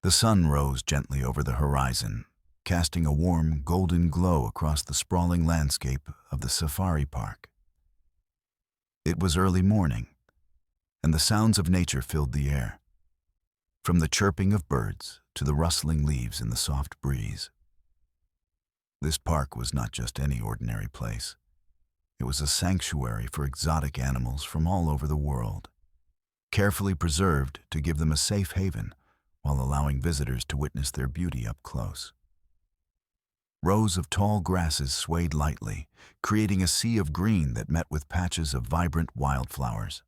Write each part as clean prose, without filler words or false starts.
The sun rose gently over the horizon, casting a warm, golden glow across the sprawling landscape of the safari park. It was early morning, and the sounds of nature filled the air, from the chirping of birds to the rustling leaves in the soft breeze. This park was not just any ordinary place. It was a sanctuary for exotic animals from all over the world, carefully preserved to give them a safe haven while allowing visitors to witness their beauty up close. Rows of tall grasses swayed lightly, creating a sea of green that met with patches of vibrant wildflowers.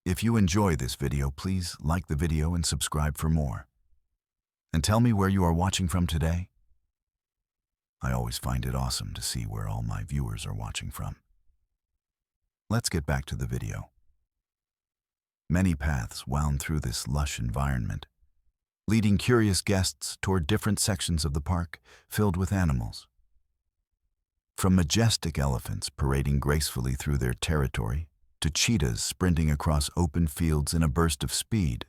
If you enjoy this video, please like the video and subscribe for more. And tell me where you are watching from today. I always find it awesome to see where all my viewers are watching from. Let's get back to the video. Many paths wound through this lush environment, leading curious guests toward different sections of the park filled with animals. From majestic elephants parading gracefully through their territory to cheetahs sprinting across open fields in a burst of speed,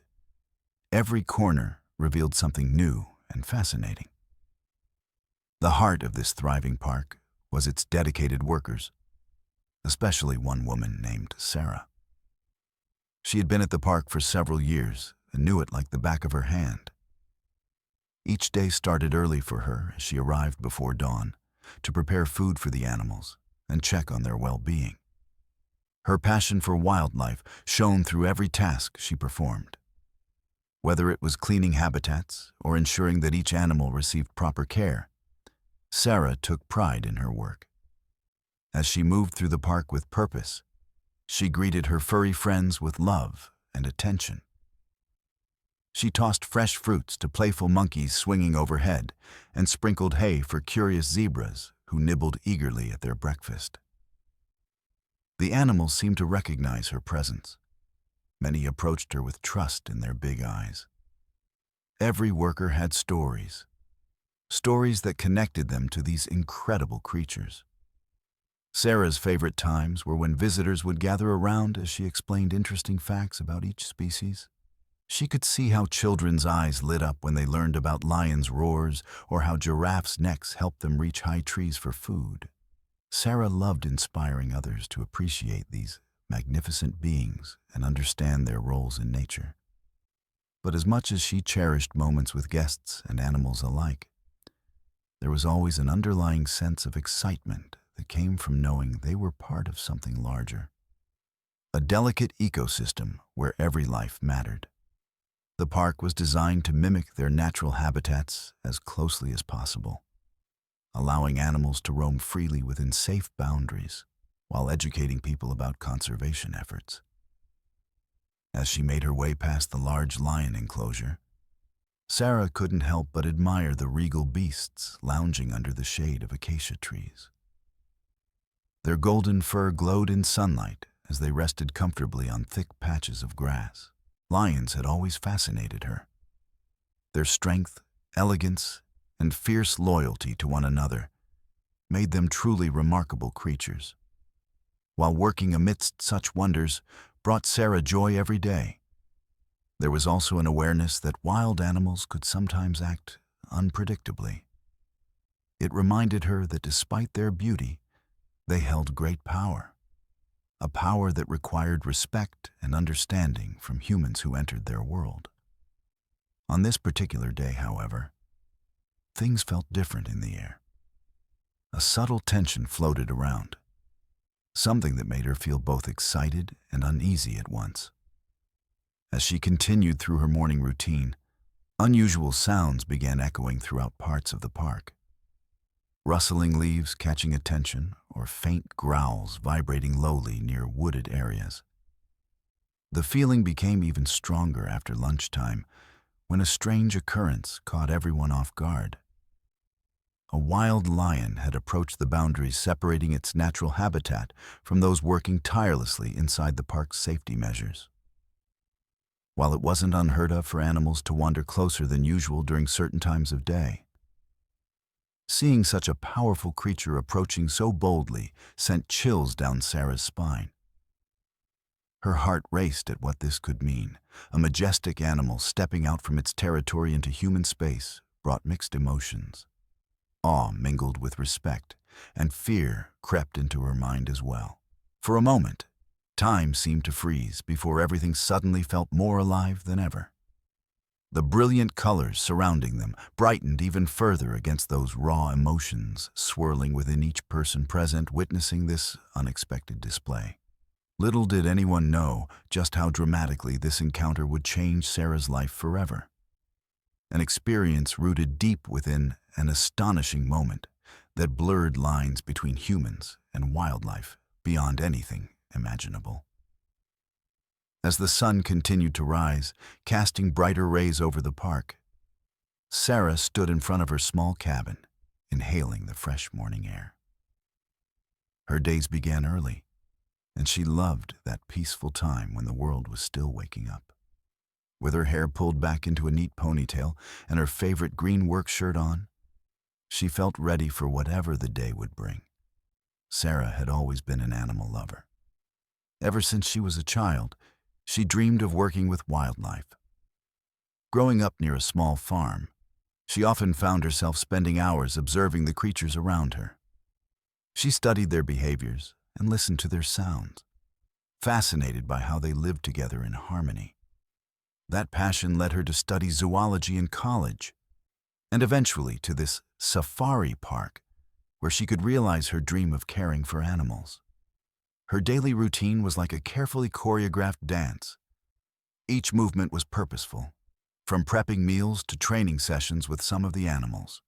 every corner revealed something new and fascinating. The heart of this thriving park was its dedicated workers, especially one woman named Sarah. She had been at the park for several years and knew it like the back of her hand. Each day started early for her as she arrived before dawn to prepare food for the animals and check on their well-being. Her passion for wildlife shone through every task she performed. Whether it was cleaning habitats or ensuring that each animal received proper care, Sarah took pride in her work. As she moved through the park with purpose, she greeted her furry friends with love and attention. She tossed fresh fruits to playful monkeys swinging overhead and sprinkled hay for curious zebras who nibbled eagerly at their breakfast. The animals seemed to recognize her presence. Many approached her with trust in their big eyes. Every worker had stories that connected them to these incredible creatures. Sarah's favorite times were when visitors would gather around as she explained interesting facts about each species. She could see how children's eyes lit up when they learned about lions' roars or how giraffes' necks helped them reach high trees for food. Sarah loved inspiring others to appreciate these magnificent beings and understand their roles in nature. But as much as she cherished moments with guests and animals alike, there was always an underlying sense of excitement that came from knowing they were part of something larger. A delicate ecosystem where every life mattered. The park was designed to mimic their natural habitats as closely as possible, allowing animals to roam freely within safe boundaries while educating people about conservation efforts. As she made her way past the large lion enclosure, Sarah couldn't help but admire the regal beasts lounging under the shade of acacia trees. Their golden fur glowed in sunlight as they rested comfortably on thick patches of grass. Lions had always fascinated her. Their strength, elegance, and fierce loyalty to one another made them truly remarkable creatures. While working amidst such wonders brought Sarah joy every day, there was also an awareness that wild animals could sometimes act unpredictably. It reminded her that despite their beauty, they held great power, a power that required respect and understanding from humans who entered their world. On this particular day, however, things felt different in the air. A subtle tension floated around, something that made her feel both excited and uneasy at once. As she continued through her morning routine, unusual sounds began echoing throughout parts of the park. Rustling leaves catching attention or faint growls vibrating lowly near wooded areas. The feeling became even stronger after lunchtime when a strange occurrence caught everyone off guard. A wild lion had approached the boundaries separating its natural habitat from those working tirelessly inside the park's safety measures. While it wasn't unheard of for animals to wander closer than usual during certain times of day, seeing such a powerful creature approaching so boldly sent chills down Sarah's spine. Her heart raced at what this could mean. A majestic animal stepping out from its territory into human space brought mixed emotions. Awe mingled with respect, and fear crept into her mind as well. For a moment, time seemed to freeze before everything suddenly felt more alive than ever. The brilliant colors surrounding them brightened even further against those raw emotions swirling within each person present witnessing this unexpected display. Little did anyone know just how dramatically this encounter would change Sarah's life forever. An experience rooted deep within an astonishing moment that blurred lines between humans and wildlife beyond anything imaginable. As the sun continued to rise, casting brighter rays over the park, Sarah stood in front of her small cabin, inhaling the fresh morning air. Her days began early, and she loved that peaceful time when the world was still waking up. With her hair pulled back into a neat ponytail and her favorite green work shirt on, she felt ready for whatever the day would bring. Sarah had always been an animal lover. Ever since she was a child, she dreamed of working with wildlife. Growing up near a small farm, she often found herself spending hours observing the creatures around her. She studied their behaviors and listened to their sounds, fascinated by how they lived together in harmony. That passion led her to study zoology in college, and eventually to this safari park, where she could realize her dream of caring for animals. Her daily routine was like a carefully choreographed dance. Each movement was purposeful, from prepping meals to training sessions with some of the animals.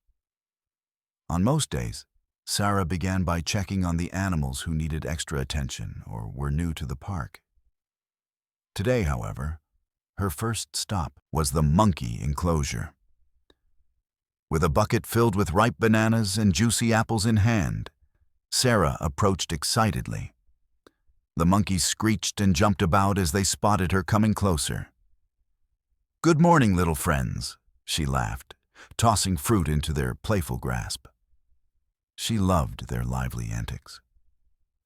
On most days, Sarah began by checking on the animals who needed extra attention or were new to the park. Today, however, her first stop was the monkey enclosure. With a bucket filled with ripe bananas and juicy apples in hand, Sarah approached excitedly. The monkeys screeched and jumped about as they spotted her coming closer. "Good morning, little friends," she laughed, tossing fruit into their playful grasp. She loved their lively antics.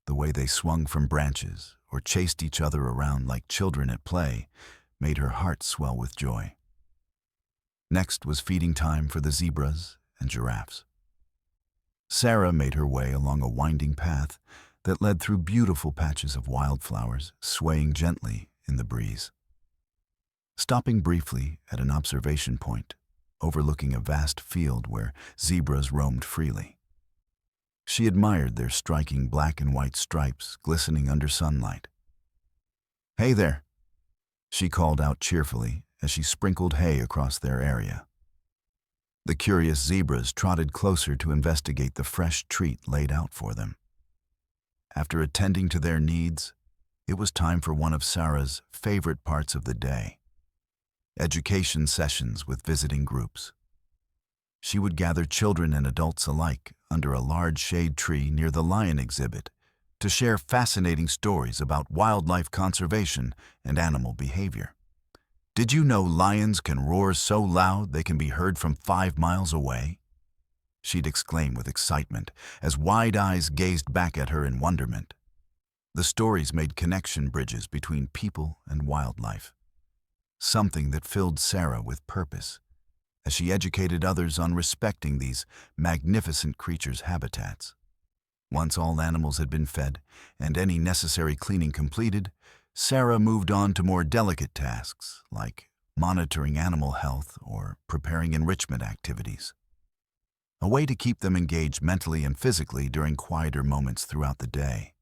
The way they swung from branches or chased each other around like children at play made her heart swell with joy. Next was feeding time for the zebras and giraffes. Sarah made her way along a winding path that led through beautiful patches of wildflowers swaying gently in the breeze. Stopping briefly at an observation point overlooking a vast field where zebras roamed freely, she admired their striking black and white stripes glistening under sunlight. "Hey there," she called out cheerfully as she sprinkled hay across their area. The curious zebras trotted closer to investigate the fresh treat laid out for them. After attending to their needs, it was time for one of Sarah's favorite parts of the day: education sessions with visiting groups. She would gather children and adults alike under a large shade tree near the lion exhibit to share fascinating stories about wildlife conservation and animal behavior. "Did you know lions can roar so loud they can be heard from 5 miles away?" she'd exclaim with excitement as wide eyes gazed back at her in wonderment. The stories made connection bridges between people and wildlife, something that filled Sarah with purpose as she educated others on respecting these magnificent creatures' habitats. Once all animals had been fed and any necessary cleaning completed, Sarah moved on to more delicate tasks like monitoring animal health or preparing enrichment activities, a way to keep them engaged mentally and physically during quieter moments throughout the day.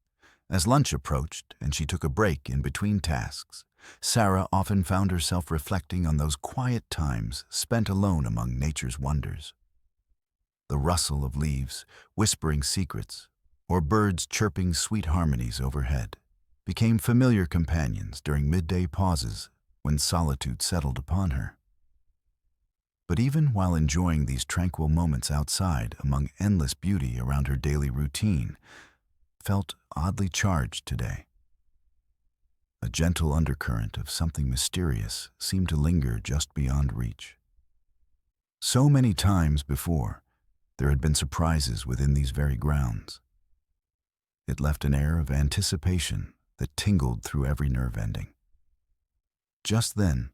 As lunch approached and she took a break in between tasks, Sarah often found herself reflecting on those quiet times spent alone among nature's wonders. The rustle of leaves, whispering secrets, or birds chirping sweet harmonies overhead became familiar companions during midday pauses when solitude settled upon her. But even while enjoying these tranquil moments outside among endless beauty around her daily routine, felt oddly charged today. A gentle undercurrent of something mysterious seemed to linger just beyond reach. So many times before, there had been surprises within these very grounds. It left an air of anticipation that tingled through every nerve ending. Just then,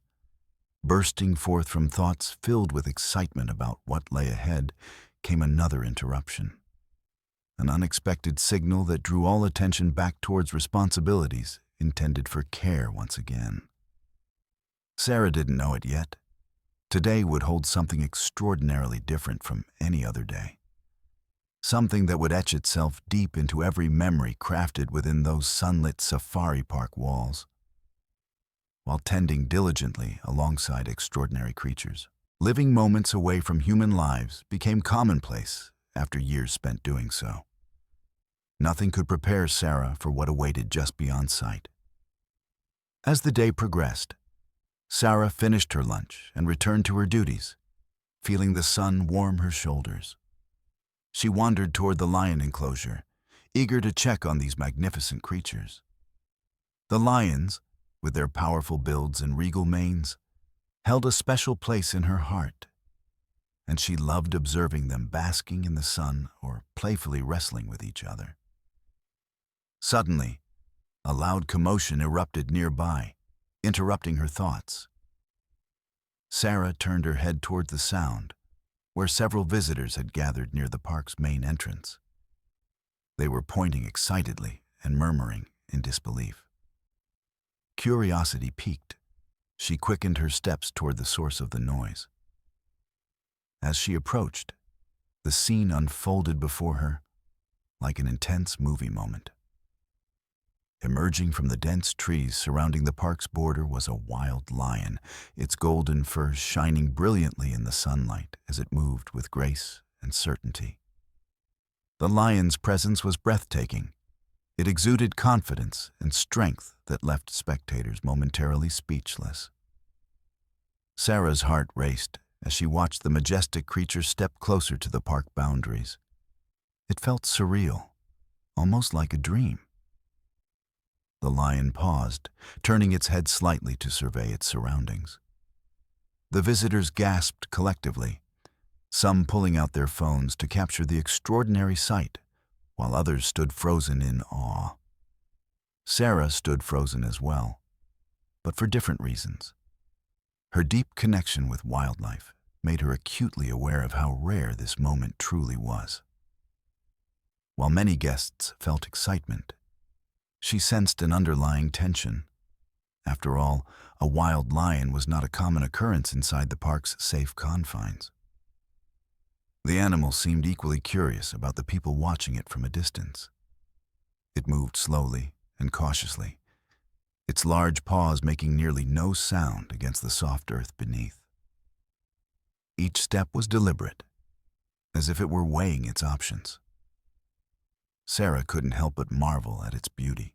bursting forth from thoughts filled with excitement about what lay ahead, came another interruption. An unexpected signal that drew all attention back towards responsibilities intended for care once again. Sarah didn't know it yet. Today would hold something extraordinarily different from any other day. Something that would etch itself deep into every memory crafted within those sunlit safari park walls. While tending diligently alongside extraordinary creatures, living moments away from human lives became commonplace after years spent doing so. Nothing could prepare Sarah for what awaited just beyond sight. As the day progressed, Sarah finished her lunch and returned to her duties, feeling the sun warm her shoulders. She wandered toward the lion enclosure, eager to check on these magnificent creatures. The lions, with their powerful builds and regal manes, held a special place in her heart, and she loved observing them basking in the sun or playfully wrestling with each other. Suddenly, a loud commotion erupted nearby, interrupting her thoughts. Sarah turned her head toward the sound, where several visitors had gathered near the park's main entrance. They were pointing excitedly and murmuring in disbelief. Curiosity piqued. She quickened her steps toward the source of the noise. As she approached, the scene unfolded before her like an intense movie moment. Emerging from the dense trees surrounding the park's border was a wild lion, its golden fur shining brilliantly in the sunlight as it moved with grace and certainty. The lion's presence was breathtaking. It exuded confidence and strength that left spectators momentarily speechless. Sarah's heart raced as she watched the majestic creature step closer to the park boundaries. It felt surreal, almost like a dream. The lion paused, turning its head slightly to survey its surroundings. The visitors gasped collectively, some pulling out their phones to capture the extraordinary sight, while others stood frozen in awe. Sarah stood frozen as well, but for different reasons. Her deep connection with wildlife made her acutely aware of how rare this moment truly was. While many guests felt excitement, she sensed an underlying tension. After all, a wild lion was not a common occurrence inside the park's safe confines. The animal seemed equally curious about the people watching it from a distance. It moved slowly and cautiously, its large paws making nearly no sound against the soft earth beneath. Each step was deliberate, as if it were weighing its options. Sarah couldn't help but marvel at its beauty.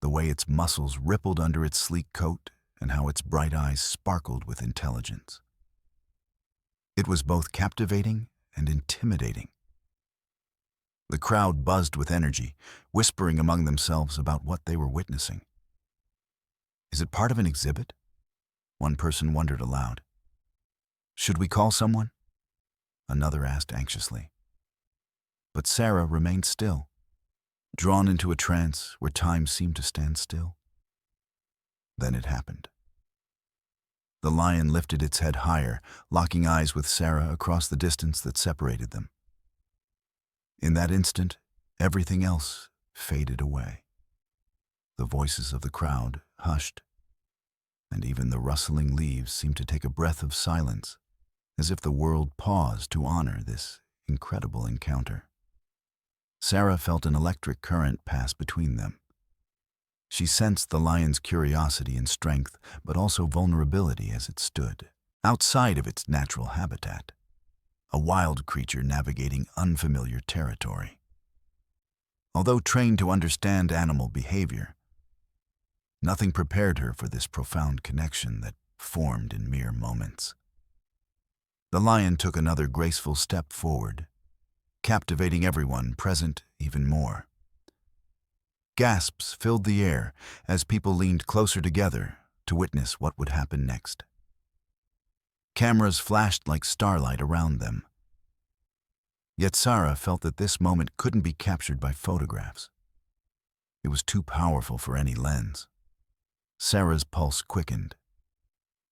The way its muscles rippled under its sleek coat and how its bright eyes sparkled with intelligence. It was both captivating and intimidating. The crowd buzzed with energy, whispering among themselves about what they were witnessing. Is it part of an exhibit? One person wondered aloud. Should we call someone? Another asked anxiously. But Sarah remained still, drawn into a trance where time seemed to stand still. Then it happened. The lion lifted its head higher, locking eyes with Sarah across the distance that separated them. In that instant, everything else faded away. The voices of the crowd hushed, and even the rustling leaves seemed to take a breath of silence, as if the world paused to honor this incredible encounter. Sarah felt an electric current pass between them. She sensed the lion's curiosity and strength, but also vulnerability as it stood, outside of its natural habitat, a wild creature navigating unfamiliar territory. Although trained to understand animal behavior, nothing prepared her for this profound connection that formed in mere moments. The lion took another graceful step forward, captivating everyone present even more. Gasps filled the air as people leaned closer together to witness what would happen next. Cameras flashed like starlight around them. Yet Sarah felt that this moment couldn't be captured by photographs. It was too powerful for any lens. Sarah's pulse quickened.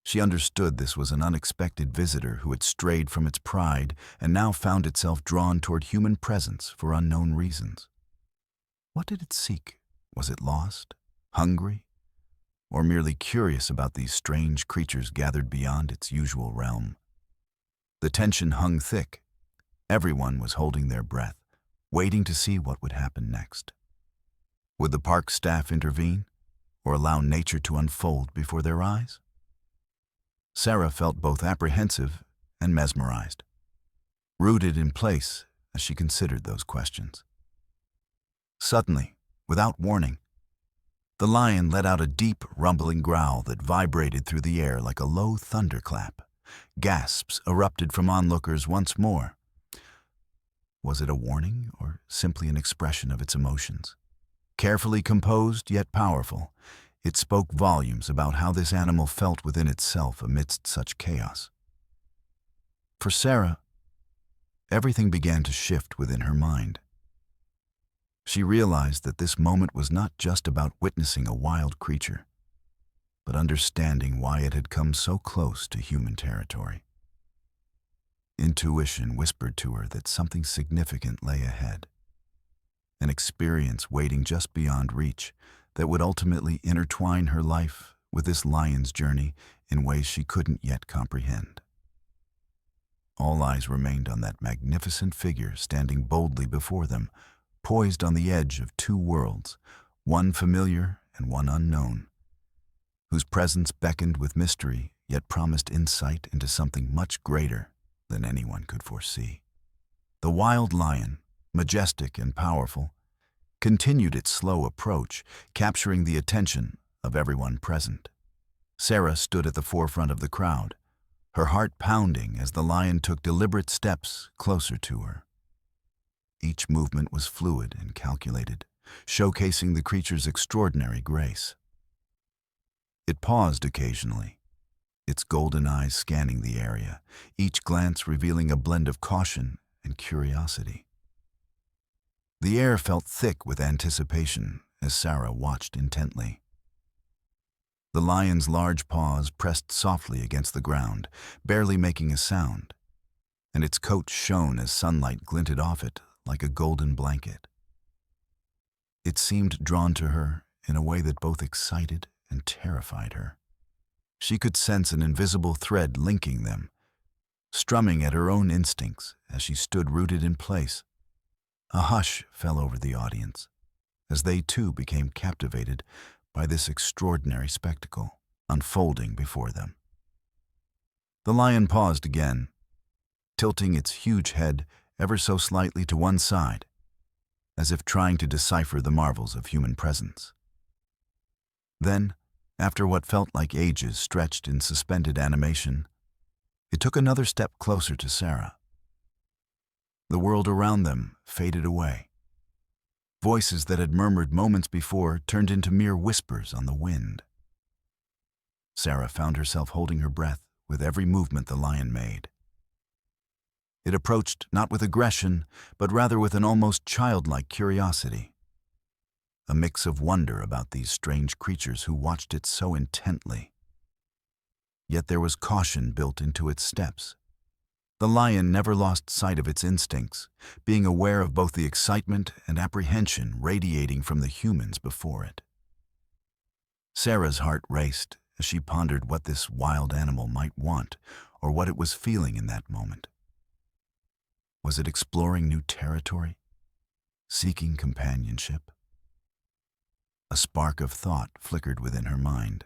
She understood this was an unexpected visitor who had strayed from its pride and now found itself drawn toward human presence for unknown reasons. What did it seek? Was it lost, hungry, or merely curious about these strange creatures gathered beyond its usual realm? The tension hung thick. Everyone was holding their breath, waiting to see what would happen next. Would the park staff intervene, or allow nature to unfold before their eyes? Sarah felt both apprehensive and mesmerized, rooted in place as she considered those questions. Suddenly, without warning, the lion let out a deep, rumbling growl that vibrated through the air like a low thunderclap. Gasps erupted from onlookers once more. Was it a warning or simply an expression of its emotions? Carefully composed yet powerful, it spoke volumes about how this animal felt within itself amidst such chaos. For Sarah, everything began to shift within her mind. She realized that this moment was not just about witnessing a wild creature, but understanding why it had come so close to human territory. Intuition whispered to her that something significant lay ahead, an experience waiting just beyond reach that would ultimately intertwine her life with this lion's journey in ways she couldn't yet comprehend. All eyes remained on that magnificent figure standing boldly before them, poised on the edge of two worlds, one familiar and one unknown, whose presence beckoned with mystery yet promised insight into something much greater than anyone could foresee. The wild lion, majestic and powerful, continued its slow approach, capturing the attention of everyone present. Sarah stood at the forefront of the crowd, her heart pounding as the lion took deliberate steps closer to her. Each movement was fluid and calculated, showcasing the creature's extraordinary grace. It paused occasionally, its golden eyes scanning the area, each glance revealing a blend of caution and curiosity. The air felt thick with anticipation as Sarah watched intently. The lion's large paws pressed softly against the ground, barely making a sound, and its coat shone as sunlight glinted off it like a golden blanket. It seemed drawn to her in a way that both excited and terrified her. She could sense an invisible thread linking them, strumming at her own instincts as she stood rooted in place. A hush fell over the audience, as they too became captivated by this extraordinary spectacle unfolding before them. The lion paused again, tilting its huge head ever so slightly to one side, as if trying to decipher the marvels of human presence. Then, after what felt like ages stretched in suspended animation, it took another step closer to Sarah. The world around them faded away. Voices that had murmured moments before turned into mere whispers on the wind. Sarah found herself holding her breath with every movement the lion made. It approached not with aggression, but rather with an almost childlike curiosity, a mix of wonder about these strange creatures who watched it so intently. Yet there was caution built into its steps. The lion never lost sight of its instincts, being aware of both the excitement and apprehension radiating from the humans before it. Sarah's heart raced as she pondered what this wild animal might want or what it was feeling in that moment. Was it exploring new territory? Seeking companionship? A spark of thought flickered within her mind.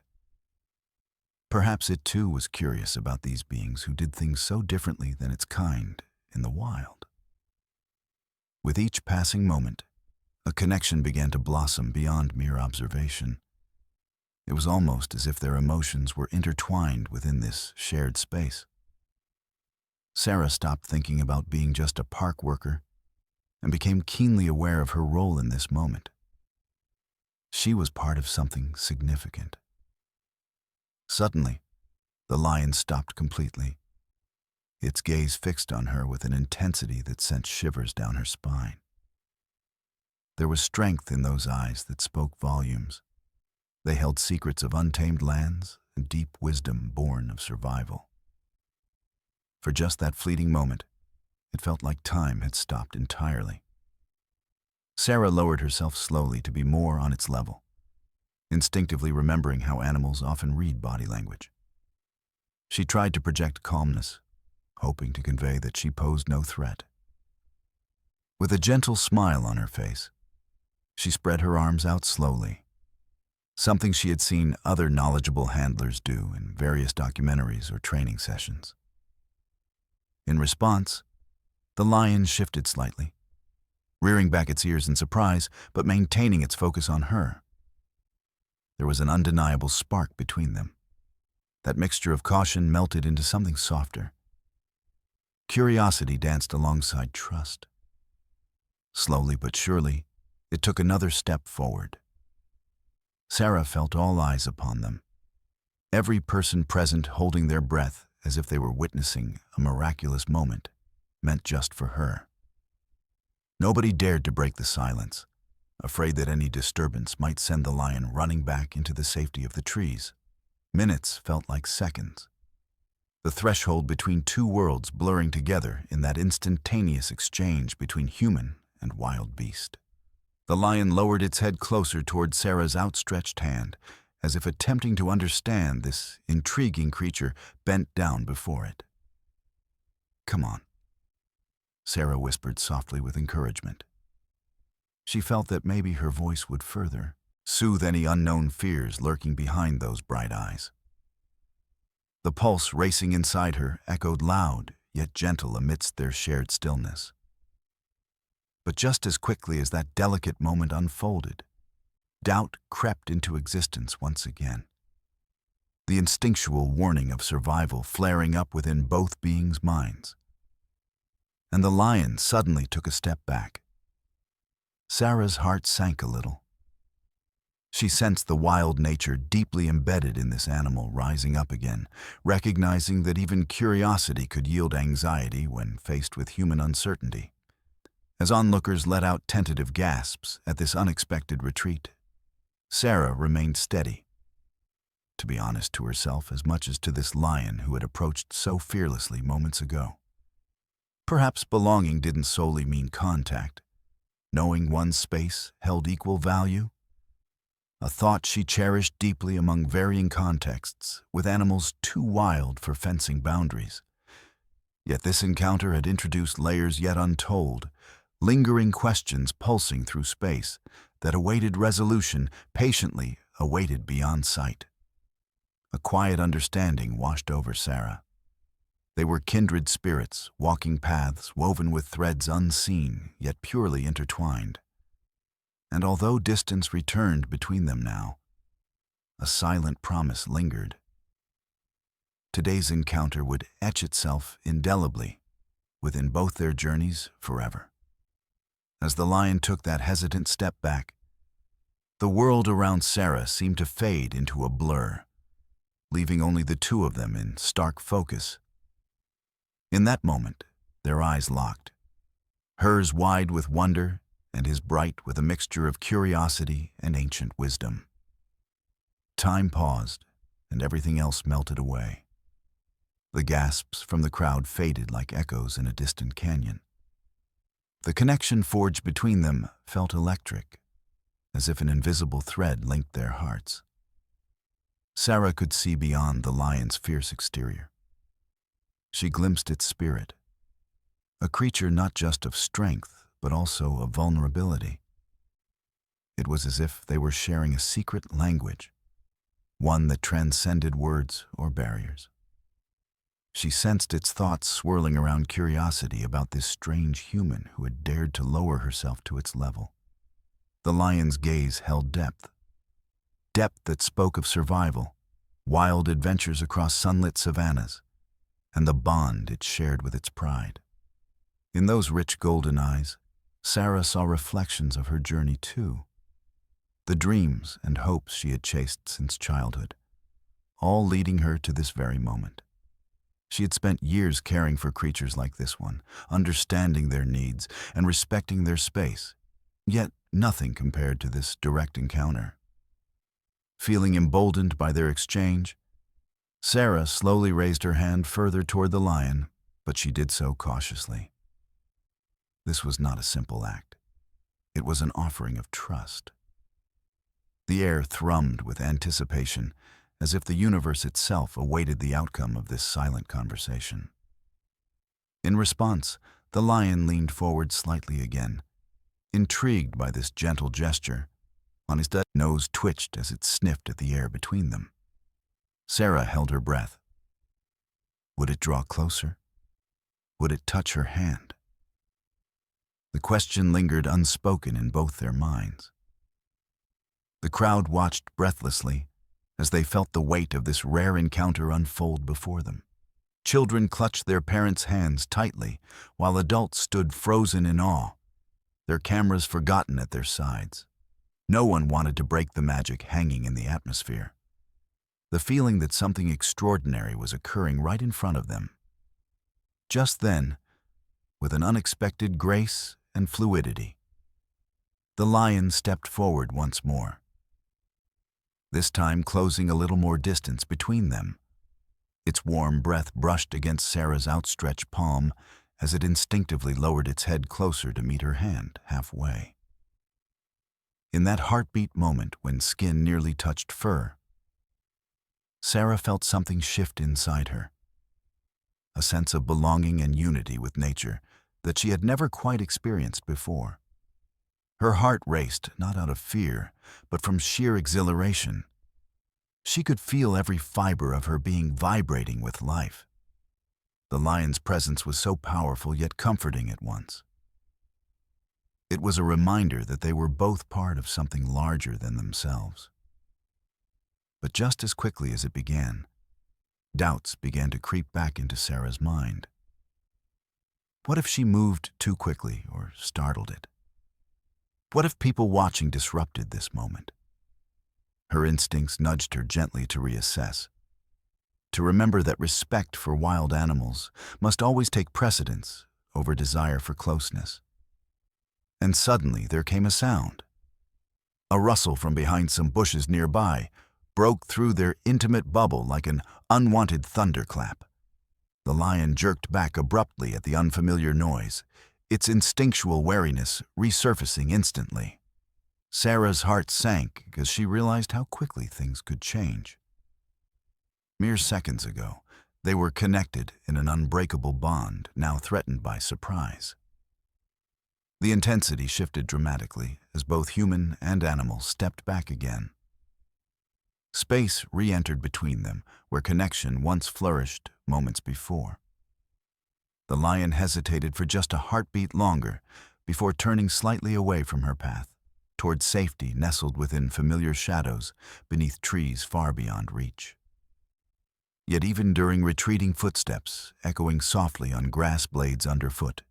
Perhaps it too was curious about these beings who did things so differently than its kind in the wild. With each passing moment, a connection began to blossom beyond mere observation. It was almost as if their emotions were intertwined within this shared space. Sarah stopped thinking about being just a park worker and became keenly aware of her role in this moment. She was part of something significant. Suddenly, the lion stopped completely, its gaze fixed on her with an intensity that sent shivers down her spine. There was strength in those eyes that spoke volumes. They held secrets of untamed lands and deep wisdom born of survival. For just that fleeting moment, it felt like time had stopped entirely. Sarah lowered herself slowly to be more on its level, instinctively remembering how animals often read body language. She tried to project calmness, hoping to convey that she posed no threat. With a gentle smile on her face, she spread her arms out slowly, something she had seen other knowledgeable handlers do in various documentaries or training sessions. In response, the lion shifted slightly, rearing back its ears in surprise, but maintaining its focus on her. There was an undeniable spark between them. That mixture of caution melted into something softer. Curiosity danced alongside trust. Slowly but surely, it took another step forward. Sarah felt all eyes upon them, every person present holding their breath as if they were witnessing a miraculous moment meant just for her. Nobody dared to break the silence, afraid that any disturbance might send the lion running back into the safety of the trees. Minutes felt like seconds, the threshold between two worlds blurring together in that instantaneous exchange between human and wild beast. The lion lowered its head closer toward Sarah's outstretched hand, as if attempting to understand this intriguing creature bent down before it. "Come on," Sarah whispered softly with encouragement. She felt that maybe her voice would further soothe any unknown fears lurking behind those bright eyes. The pulse racing inside her echoed loud yet gentle amidst their shared stillness. But just as quickly as that delicate moment unfolded, doubt crept into existence once again. The instinctual warning of survival flaring up within both beings' minds. And the lion suddenly took a step back. Sarah's heart sank a little. She sensed the wild nature deeply embedded in this animal rising up again, recognizing that even curiosity could yield anxiety when faced with human uncertainty. As onlookers let out tentative gasps at this unexpected retreat, Sarah remained steady, to be honest to herself as much as to this lion who had approached so fearlessly moments ago. Perhaps belonging didn't solely mean contact. Knowing one's space held equal value. A thought she cherished deeply among varying contexts, with animals too wild for fencing boundaries. Yet this encounter had introduced layers yet untold, lingering questions pulsing through space that awaited resolution, patiently awaited beyond sight. A quiet understanding washed over Sarah. They were kindred spirits, walking paths woven with threads unseen, yet purely intertwined. And although distance returned between them now, a silent promise lingered. Today's encounter would etch itself indelibly within both their journeys forever. As the lion took that hesitant step back, the world around Sarah seemed to fade into a blur, leaving only the two of them in stark focus. In that moment, their eyes locked, hers wide with wonder and his bright with a mixture of curiosity and ancient wisdom. Time paused, and everything else melted away. The gasps from the crowd faded like echoes in a distant canyon. The connection forged between them felt electric, as if an invisible thread linked their hearts. Sarah could see beyond the lion's fierce exterior. She glimpsed its spirit, a creature not just of strength, but also of vulnerability. It was as if they were sharing a secret language, one that transcended words or barriers. She sensed its thoughts swirling around curiosity about this strange human who had dared to lower herself to its level. The lion's gaze held depth that spoke of survival, wild adventures across sunlit savannas, and the bond it shared with its pride. In those rich golden eyes, Sarah saw reflections of her journey too. The dreams and hopes she had chased since childhood, all leading her to this very moment. She had spent years caring for creatures like this one, understanding their needs and respecting their space. Yet, nothing compared to this direct encounter. Feeling emboldened by their exchange, Sarah slowly raised her hand further toward the lion, but she did so cautiously. This was not a simple act. It was an offering of trust. The air thrummed with anticipation, as if the universe itself awaited the outcome of this silent conversation. In response, the lion leaned forward slightly again, intrigued by this gentle gesture. On his nose twitched as it sniffed at the air between them. Sarah held her breath. Would it draw closer? Would it touch her hand? The question lingered unspoken in both their minds. The crowd watched breathlessly as they felt the weight of this rare encounter unfold before them. Children clutched their parents' hands tightly, while adults stood frozen in awe, their cameras forgotten at their sides. No one wanted to break the magic hanging in the atmosphere. The feeling that something extraordinary was occurring right in front of them. Just then, with an unexpected grace and fluidity, the lion stepped forward once more, this time closing a little more distance between them. Its warm breath brushed against Sarah's outstretched palm as it instinctively lowered its head closer to meet her hand halfway. In that heartbeat moment when skin nearly touched fur, Sarah felt something shift inside her, a sense of belonging and unity with nature that she had never quite experienced before. Her heart raced not out of fear, but from sheer exhilaration. She could feel every fiber of her being vibrating with life. The lion's presence was so powerful yet comforting at once. It was a reminder that they were both part of something larger than themselves. But just as quickly as it began, doubts began to creep back into Sarah's mind. What if she moved too quickly or startled it? What if people watching disrupted this moment? Her instincts nudged her gently to reassess, to remember that respect for wild animals must always take precedence over desire for closeness. And suddenly there came a sound. A rustle from behind some bushes nearby broke through their intimate bubble like an unwanted thunderclap. The lion jerked back abruptly at the unfamiliar noise, its instinctual wariness resurfacing instantly. Sarah's heart sank as she realized how quickly things could change. Mere seconds ago, they were connected in an unbreakable bond, now threatened by surprise. The intensity shifted dramatically as both human and animal stepped back again. Space re-entered between them, where connection once flourished moments before. The lion hesitated for just a heartbeat longer before turning slightly away from her path, toward safety nestled within familiar shadows beneath trees far beyond reach. Yet even during retreating footsteps, echoing softly on grass blades underfoot,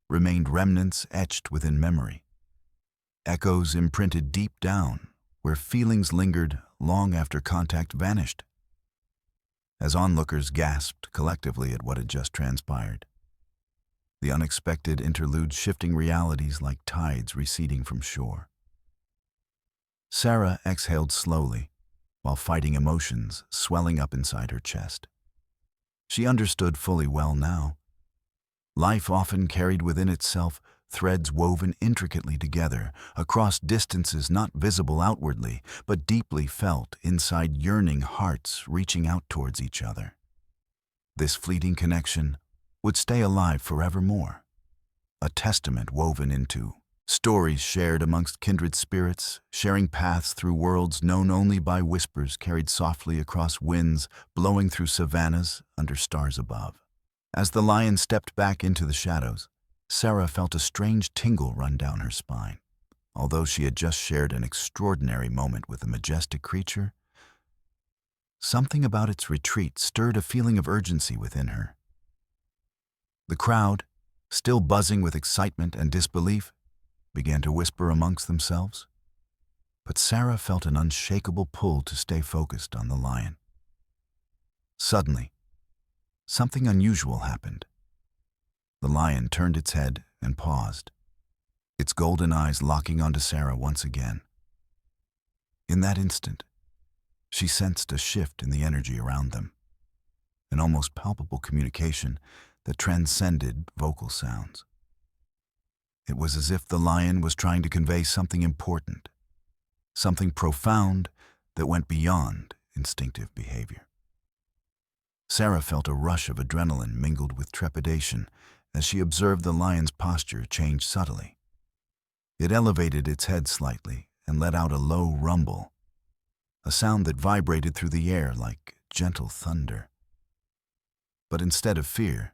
remained remnants etched within memory. Echoes imprinted deep down, where feelings lingered long after contact vanished. As onlookers gasped collectively at what had just transpired, the unexpected interlude shifting realities like tides receding from shore. Sarah exhaled slowly, while fighting emotions swelling up inside her chest. She understood fully well now. Life often carried within itself threads woven intricately together across distances not visible outwardly, but deeply felt inside yearning hearts reaching out towards each other. This fleeting connection would stay alive forevermore, a testament woven into stories shared amongst kindred spirits, sharing paths through worlds known only by whispers carried softly across winds blowing through savannas under stars above. As the lion stepped back into the shadows, Sarah felt a strange tingle run down her spine. Although she had just shared an extraordinary moment with a majestic creature, something about its retreat stirred a feeling of urgency within her. The crowd, still buzzing with excitement and disbelief, began to whisper amongst themselves. But Sarah felt an unshakable pull to stay focused on the lion. Suddenly, something unusual happened. The lion turned its head and paused, its golden eyes locking onto Sarah once again. In that instant, she sensed a shift in the energy around them, an almost palpable communication that transcended vocal sounds. It was as if the lion was trying to convey something important, something profound that went beyond instinctive behavior. Sarah felt a rush of adrenaline mingled with trepidation as she observed the lion's posture change subtly. It elevated its head slightly and let out a low rumble, a sound that vibrated through the air like gentle thunder. But instead of fear,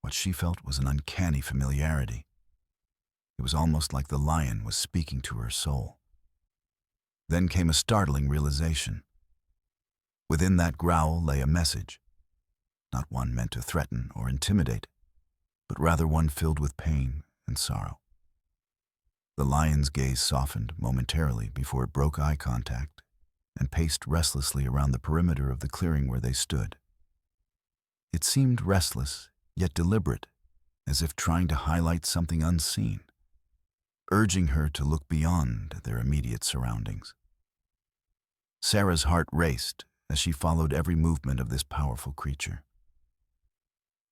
what she felt was an uncanny familiarity. It was almost like the lion was speaking to her soul. Then came a startling realization. Within that growl lay a message, not one meant to threaten or intimidate, but rather one filled with pain and sorrow. The lion's gaze softened momentarily before it broke eye contact and paced restlessly around the perimeter of the clearing where they stood. It seemed restless, yet deliberate, as if trying to highlight something unseen, urging her to look beyond their immediate surroundings. Sarah's heart raced as she followed every movement of this powerful creature.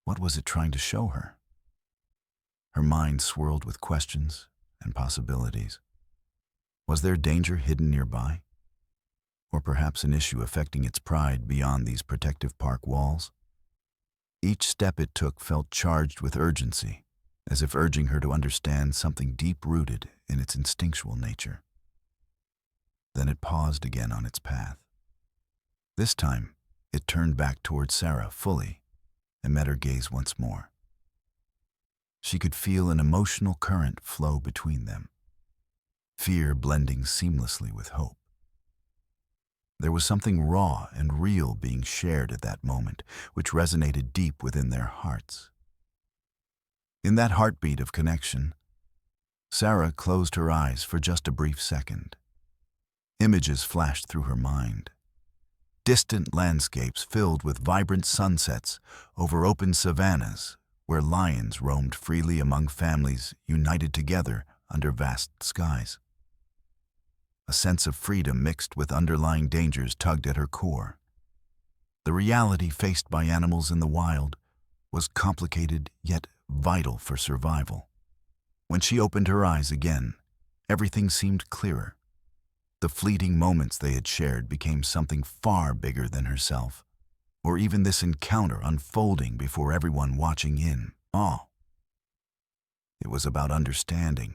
What was it trying to show her? Her mind swirled with questions and possibilities. Was there danger hidden nearby? Or perhaps an issue affecting its pride beyond these protective park walls? Each step it took felt charged with urgency, as if urging her to understand something deep-rooted in its instinctual nature. Then it paused again on its path. This time, it turned back toward Sarah fully and met her gaze once more. She could feel an emotional current flow between them, fear blending seamlessly with hope. There was something raw and real being shared at that moment, which resonated deep within their hearts. In that heartbeat of connection, Sarah closed her eyes for just a brief second. Images flashed through her mind. Distant landscapes filled with vibrant sunsets over open savannas where lions roamed freely among families united together under vast skies. A sense of freedom mixed with underlying dangers tugged at her core. The reality faced by animals in the wild was complicated yet vital for survival. When she opened her eyes again, everything seemed clearer. The fleeting moments they had shared became something far bigger than herself, or even this encounter unfolding before everyone watching in awe. It was about understanding.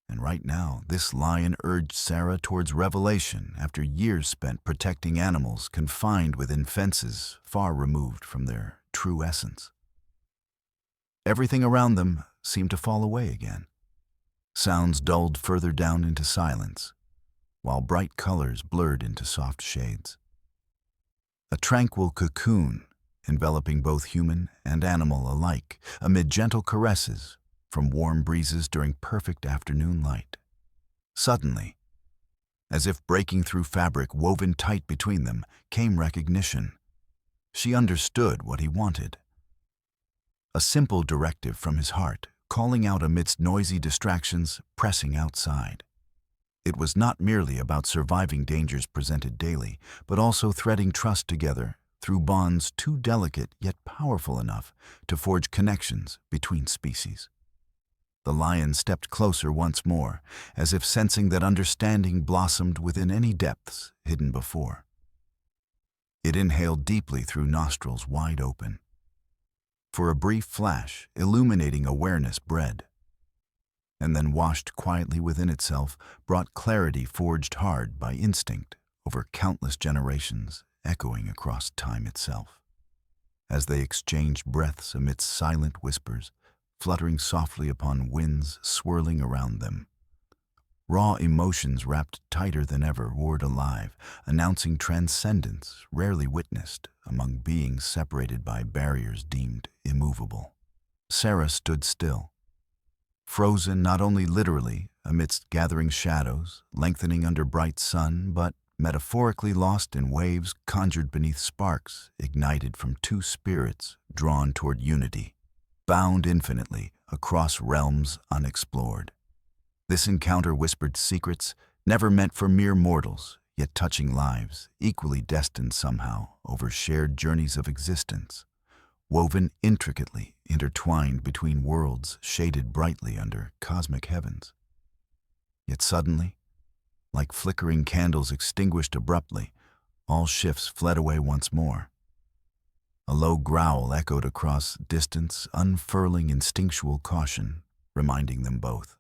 And right now, this lion urged Sarah towards revelation after years spent protecting animals confined within fences far removed from their true essence. Everything around them seemed to fall away again. Sounds dulled further down into silence, while bright colors blurred into soft shades. A tranquil cocoon enveloping both human and animal alike amid gentle caresses from warm breezes during perfect afternoon light. Suddenly, as if breaking through fabric woven tight between them, came recognition. She understood what he wanted. A simple directive from his heart, calling out amidst noisy distractions, pressing outside. It was not merely about surviving dangers presented daily, but also threading trust together through bonds too delicate yet powerful enough to forge connections between species. The lion stepped closer once more, as if sensing that understanding blossomed within any depths hidden before. It inhaled deeply through nostrils wide open. For a brief flash, illuminating awareness bred, and then washed quietly within itself, brought clarity forged hard by instinct over countless generations, echoing across time itself. As they exchanged breaths amidst silent whispers, fluttering softly upon winds swirling around them. Raw emotions wrapped tighter than ever roared alive, announcing transcendence rarely witnessed among beings separated by barriers deemed immovable. Sarah stood still, frozen not only literally amidst gathering shadows, lengthening under bright sun, but metaphorically lost in waves conjured beneath sparks ignited from two spirits drawn toward unity, bound infinitely across realms unexplored. This encounter whispered secrets never meant for mere mortals, yet touching lives, equally destined somehow over shared journeys of existence, woven intricately, intertwined between worlds shaded brightly under cosmic heavens. Yet suddenly, like flickering candles extinguished abruptly, all shifts fled away once more. A low growl echoed across distance, unfurling instinctual caution, reminding them both.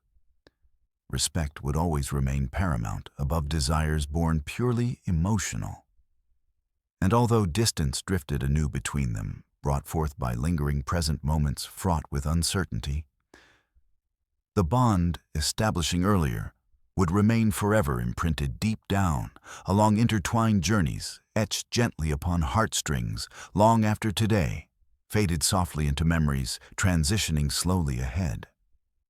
Respect would always remain paramount above desires born purely emotional. And although distance drifted anew between them, brought forth by lingering present moments fraught with uncertainty, the bond establishing earlier would remain forever imprinted deep down along intertwined journeys etched gently upon heartstrings long after today faded softly into memories, transitioning slowly ahead.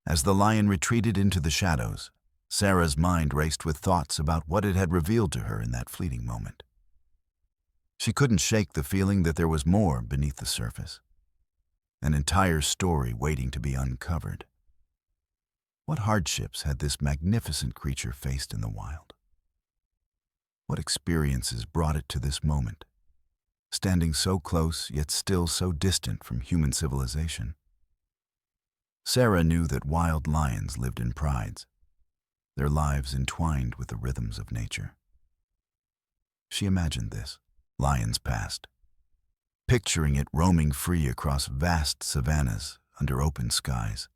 As the lion retreated into the shadows, Sarah's mind raced with thoughts about what it had revealed to her in that fleeting moment. She couldn't shake the feeling that there was more beneath the surface, an entire story waiting to be uncovered. What hardships had this magnificent creature faced in the wild? What experiences brought it to this moment, standing so close yet still so distant from human civilization? Sarah knew that wild lions lived in prides, their lives entwined with the rhythms of nature. She imagined this lion's past, picturing it roaming free across vast savannas under open skies,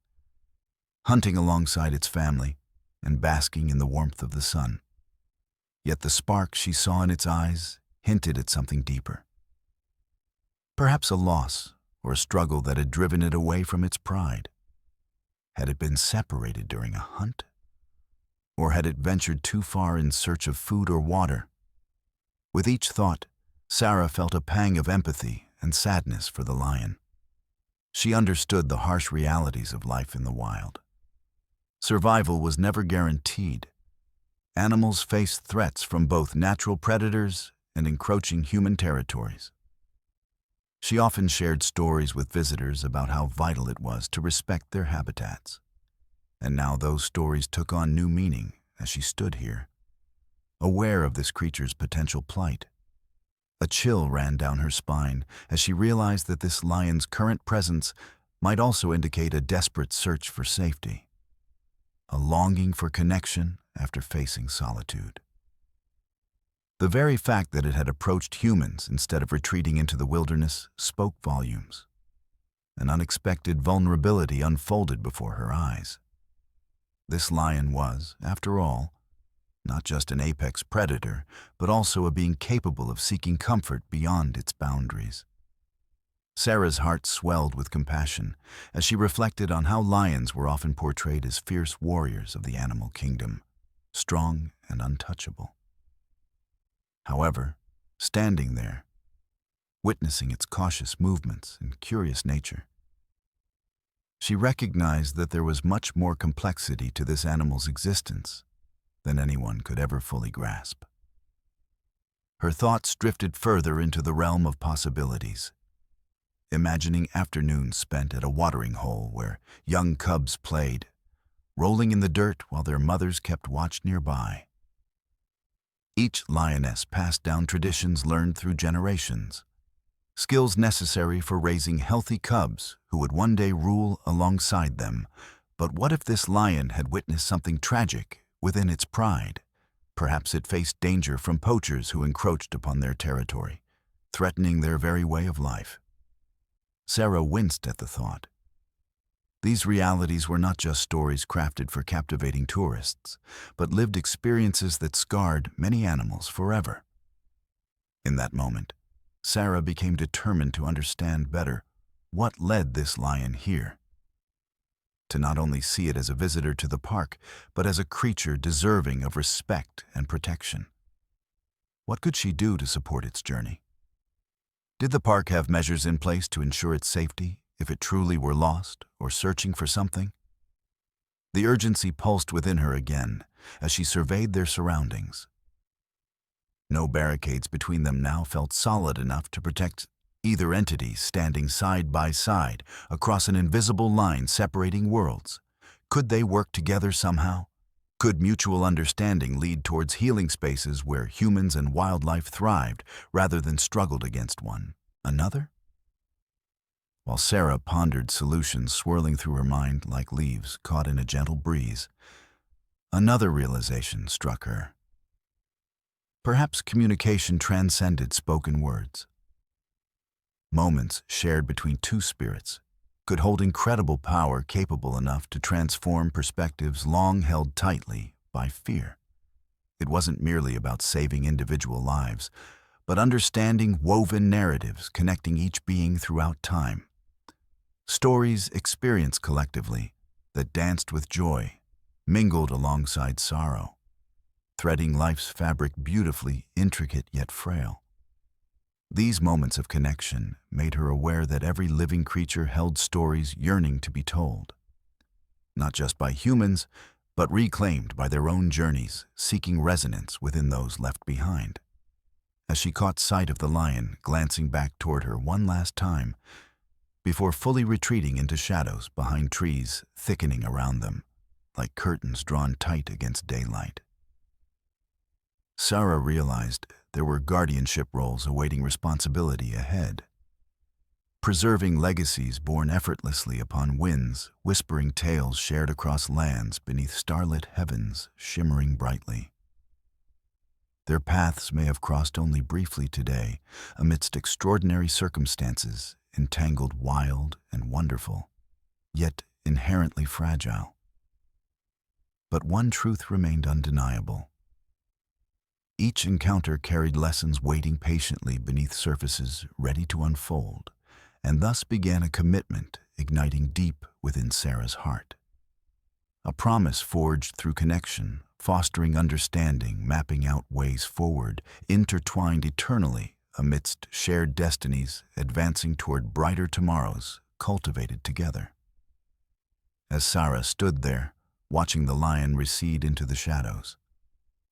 hunting alongside its family and basking in the warmth of the sun. Yet the spark she saw in its eyes hinted at something deeper. Perhaps a loss or a struggle that had driven it away from its pride. Had it been separated during a hunt? Or had it ventured too far in search of food or water? With each thought, Sarah felt a pang of empathy and sadness for the lion. She understood the harsh realities of life in the wild. Survival was never guaranteed. Animals faced threats from both natural predators and encroaching human territories. She often shared stories with visitors about how vital it was to respect their habitats. And now those stories took on new meaning as she stood here, aware of this creature's potential plight. A chill ran down her spine as she realized that this lion's current presence might also indicate a desperate search for safety, a longing for connection after facing solitude. The very fact that it had approached humans instead of retreating into the wilderness spoke volumes. An unexpected vulnerability unfolded before her eyes. This lion was, after all, not just an apex predator, but also a being capable of seeking comfort beyond its boundaries. Sarah's heart swelled with compassion as she reflected on how lions were often portrayed as fierce warriors of the animal kingdom, strong and untouchable. However, standing there, witnessing its cautious movements and curious nature, she recognized that there was much more complexity to this animal's existence than anyone could ever fully grasp. Her thoughts drifted further into the realm of possibilities, imagining afternoons spent at a watering hole where young cubs played, rolling in the dirt while their mothers kept watch nearby. Each lioness passed down traditions learned through generations, skills necessary for raising healthy cubs who would one day rule alongside them. But what if this lion had witnessed something tragic within its pride? Perhaps it faced danger from poachers who encroached upon their territory, threatening their very way of life. Sarah winced at the thought. These realities were not just stories crafted for captivating tourists, but lived experiences that scarred many animals forever. In that moment, Sarah became determined to understand better what led this lion here. To not only see it as a visitor to the park, but as a creature deserving of respect and protection. What could she do to support its journey? Did the park have measures in place to ensure its safety if it truly were lost or searching for something? The urgency pulsed within her again as she surveyed their surroundings. No barricades between them now felt solid enough to protect either entity standing side by side across an invisible line separating worlds. Could they work together somehow? Could mutual understanding lead towards healing spaces where humans and wildlife thrived rather than struggled against one another? While Sarah pondered solutions swirling through her mind like leaves caught in a gentle breeze, another realization struck her. Perhaps communication transcended spoken words. Moments shared between two spirits could hold incredible power capable enough to transform perspectives long held tightly by fear. It wasn't merely about saving individual lives, but understanding woven narratives connecting each being throughout time. Stories experienced collectively that danced with joy, mingled alongside sorrow, threading life's fabric beautifully intricate yet frail. These moments of connection made her aware that every living creature held stories yearning to be told, not just by humans, but reclaimed by their own journeys, seeking resonance within those left behind. As she caught sight of the lion glancing back toward her one last time, before fully retreating into shadows behind trees thickening around them, like curtains drawn tight against daylight, Sarah realized there were guardianship roles awaiting responsibility ahead. Preserving legacies born effortlessly upon winds, whispering tales shared across lands beneath starlit heavens shimmering brightly. Their paths may have crossed only briefly today, amidst extraordinary circumstances, entangled wild and wonderful, yet inherently fragile. But one truth remained undeniable. Each encounter carried lessons waiting patiently beneath surfaces ready to unfold, and thus began a commitment igniting deep within Sarah's heart. A promise forged through connection, fostering understanding, mapping out ways forward, intertwined eternally amidst shared destinies, advancing toward brighter tomorrows cultivated together. As Sarah stood there, watching the lion recede into the shadows,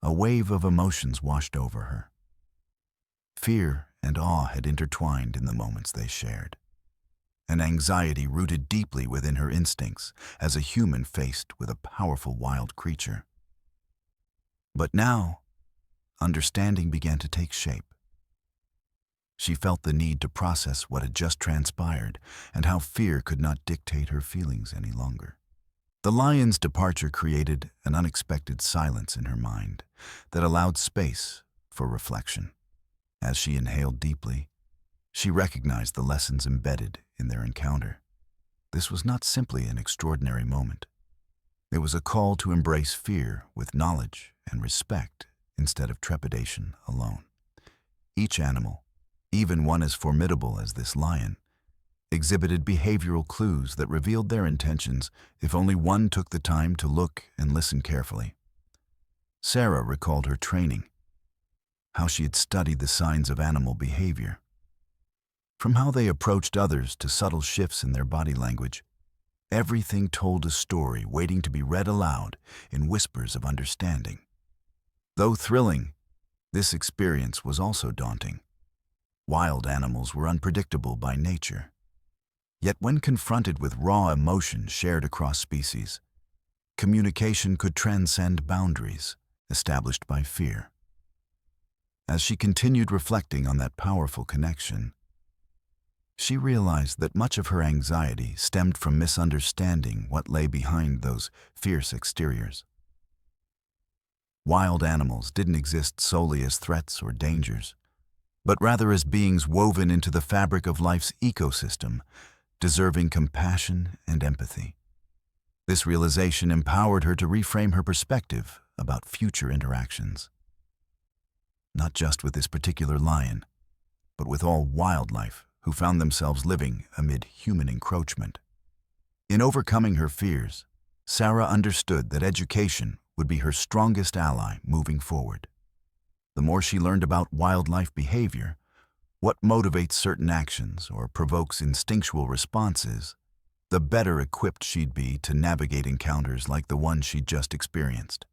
a wave of emotions washed over her. Fear and awe had intertwined in the moments they shared. An anxiety rooted deeply within her instincts as a human faced with a powerful wild creature. But now, understanding began to take shape. She felt the need to process what had just transpired and how fear could not dictate her feelings any longer. The lion's departure created an unexpected silence in her mind that allowed space for reflection. As she inhaled deeply, she recognized the lessons embedded in their encounter. This was not simply an extraordinary moment. It was a call to embrace fear with knowledge and respect instead of trepidation alone. Each animal, even one as formidable as this lion, exhibited behavioral clues that revealed their intentions if only one took the time to look and listen carefully. Sarah recalled her training, how she had studied the signs of animal behavior. From how they approached others to subtle shifts in their body language, everything told a story waiting to be read aloud in whispers of understanding. Though thrilling, this experience was also daunting. Wild animals were unpredictable by nature. Yet when confronted with raw emotion shared across species, communication could transcend boundaries established by fear. As she continued reflecting on that powerful connection, she realized that much of her anxiety stemmed from misunderstanding what lay behind those fierce exteriors. Wild animals didn't exist solely as threats or dangers, but rather as beings woven into the fabric of life's ecosystem, deserving compassion and empathy. This realization empowered her to reframe her perspective about future interactions. Not just with this particular lion, but with all wildlife who found themselves living amid human encroachment. In overcoming her fears, Sarah understood that education would be her strongest ally moving forward. The more she learned about wildlife behavior, what motivates certain actions or provokes instinctual responses, the better equipped she'd be to navigate encounters like the one she'd just experienced.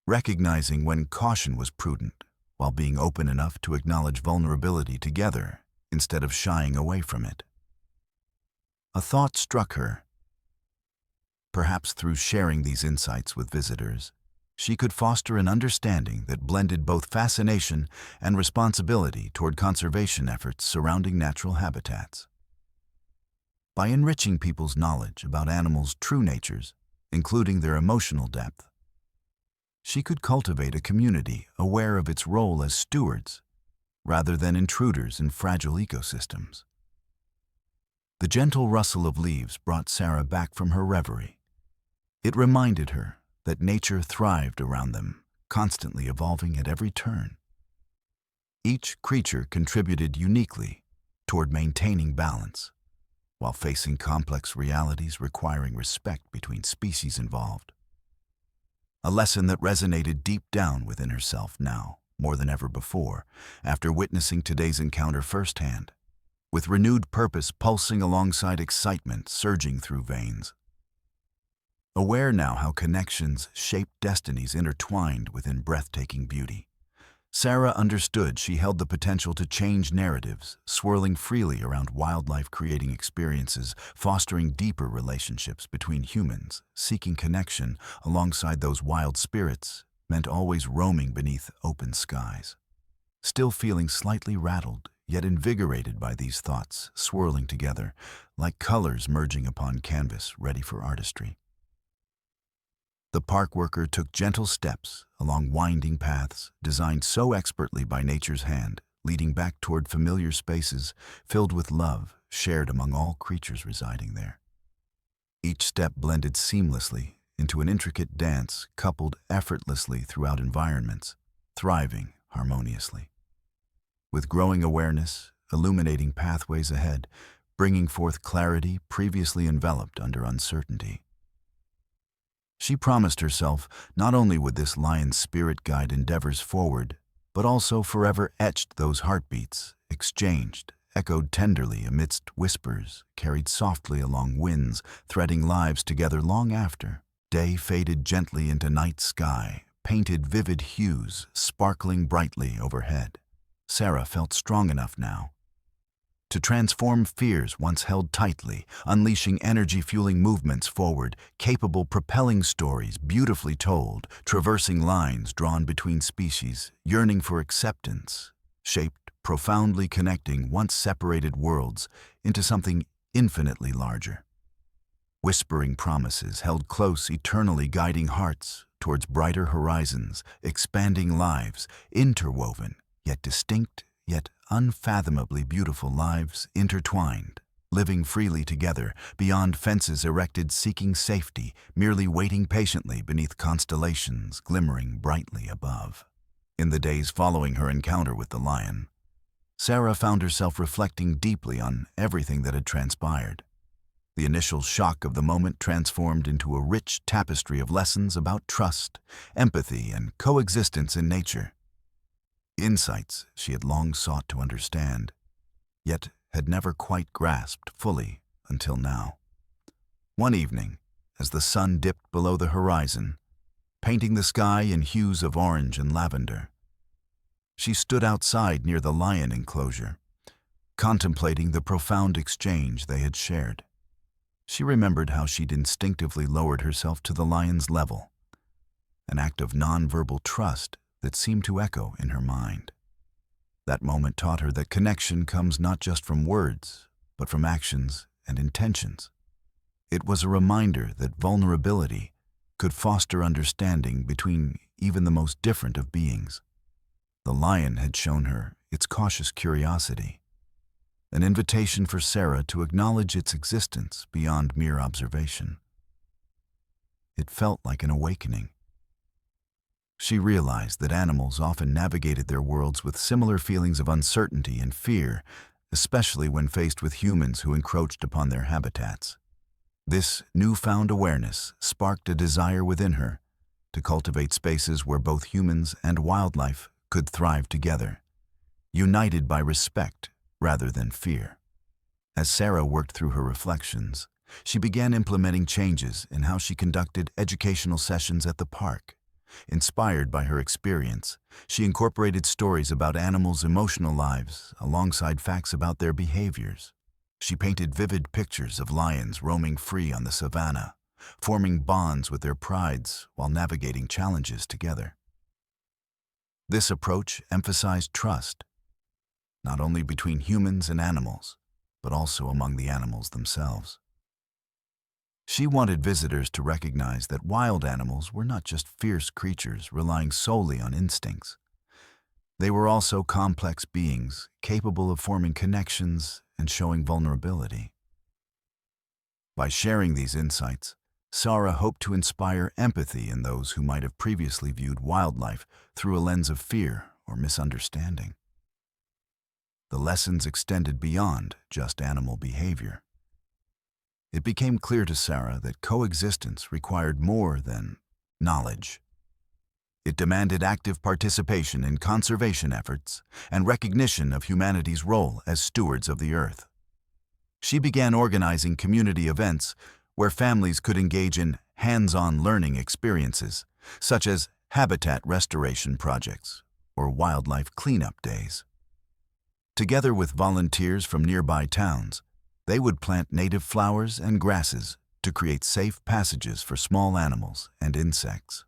Recognizing when caution was prudent, while being open enough to acknowledge vulnerability together instead of shying away from it. A thought struck her. Perhaps through sharing these insights with visitors, she could foster an understanding that blended both fascination and responsibility toward conservation efforts surrounding natural habitats. By enriching people's knowledge about animals' true natures, including their emotional depth, she could cultivate a community aware of its role as stewards rather than intruders in fragile ecosystems. The gentle rustle of leaves brought Sarah back from her reverie. It reminded her that nature thrived around them, constantly evolving at every turn. Each creature contributed uniquely toward maintaining balance, while facing complex realities requiring respect between species involved. A lesson that resonated deep down within herself now, more than ever before, after witnessing today's encounter firsthand, with renewed purpose pulsing alongside excitement surging through veins. Aware now how connections shape destinies intertwined within breathtaking beauty, Sarah understood she held the potential to change narratives, swirling freely around wildlife, creating experiences, fostering deeper relationships between humans, seeking connection alongside those wild spirits, meant always roaming beneath open skies. Still feeling slightly rattled, yet invigorated by these thoughts swirling together, like colors merging upon canvas ready for artistry. The park worker took gentle steps along winding paths designed so expertly by nature's hand, leading back toward familiar spaces filled with love shared among all creatures residing there. Each step blended seamlessly into an intricate dance coupled effortlessly throughout environments, thriving harmoniously. With growing awareness, illuminating pathways ahead, bringing forth clarity previously enveloped under uncertainty. She promised herself not only would this lion's spirit guide endeavors forward, but also forever etched those heartbeats, exchanged, echoed tenderly amidst whispers, carried softly along winds, threading lives together long after. Day faded gently into night sky, painted vivid hues, sparkling brightly overhead. Sarah felt strong enough now to transform fears once held tightly, unleashing energy-fueling movements forward, capable propelling stories beautifully told, traversing lines drawn between species, yearning for acceptance, shaped, profoundly connecting once separated worlds into something infinitely larger. Whispering promises held close, eternally guiding hearts towards brighter horizons, expanding lives, interwoven, yet distinct, yet unfathomably beautiful lives intertwined, living freely together, beyond fences erected seeking safety, merely waiting patiently beneath constellations glimmering brightly above. In the days following her encounter with the lion, Sarah found herself reflecting deeply on everything that had transpired. The initial shock of the moment transformed into a rich tapestry of lessons about trust, empathy, and coexistence in nature. Insights she had long sought to understand, yet had never quite grasped fully until now. One evening, as the sun dipped below the horizon, painting the sky in hues of orange and lavender, she stood outside near the lion enclosure, contemplating the profound exchange they had shared. She remembered how she'd instinctively lowered herself to the lion's level, an act of nonverbal trust that seemed to echo in her mind. That moment taught her that connection comes not just from words, but from actions and intentions. It was a reminder that vulnerability could foster understanding between even the most different of beings. The lion had shown her its cautious curiosity, an invitation for Sarah to acknowledge its existence beyond mere observation. It felt like an awakening. She realized that animals often navigated their worlds with similar feelings of uncertainty and fear, especially when faced with humans who encroached upon their habitats. This newfound awareness sparked a desire within her to cultivate spaces where both humans and wildlife could thrive together, united by respect rather than fear. As Sarah worked through her reflections, she began implementing changes in how she conducted educational sessions at the park, Inspired by her experience, she incorporated stories about animals' emotional lives alongside facts about their behaviors. She painted vivid pictures of lions roaming free on the savannah, forming bonds with their prides while navigating challenges together. This approach emphasized trust, not only between humans and animals, but also among the animals themselves. She wanted visitors to recognize that wild animals were not just fierce creatures relying solely on instincts. They were also complex beings capable of forming connections and showing vulnerability. By sharing these insights, Sarah hoped to inspire empathy in those who might have previously viewed wildlife through a lens of fear or misunderstanding. The lessons extended beyond just animal behavior. It became clear to Sarah that coexistence required more than knowledge. It demanded active participation in conservation efforts and recognition of humanity's role as stewards of the earth. She began organizing community events where families could engage in hands-on learning experiences, such as habitat restoration projects or wildlife cleanup days. Together with volunteers from nearby towns, they would plant native flowers and grasses to create safe passages for small animals and insects.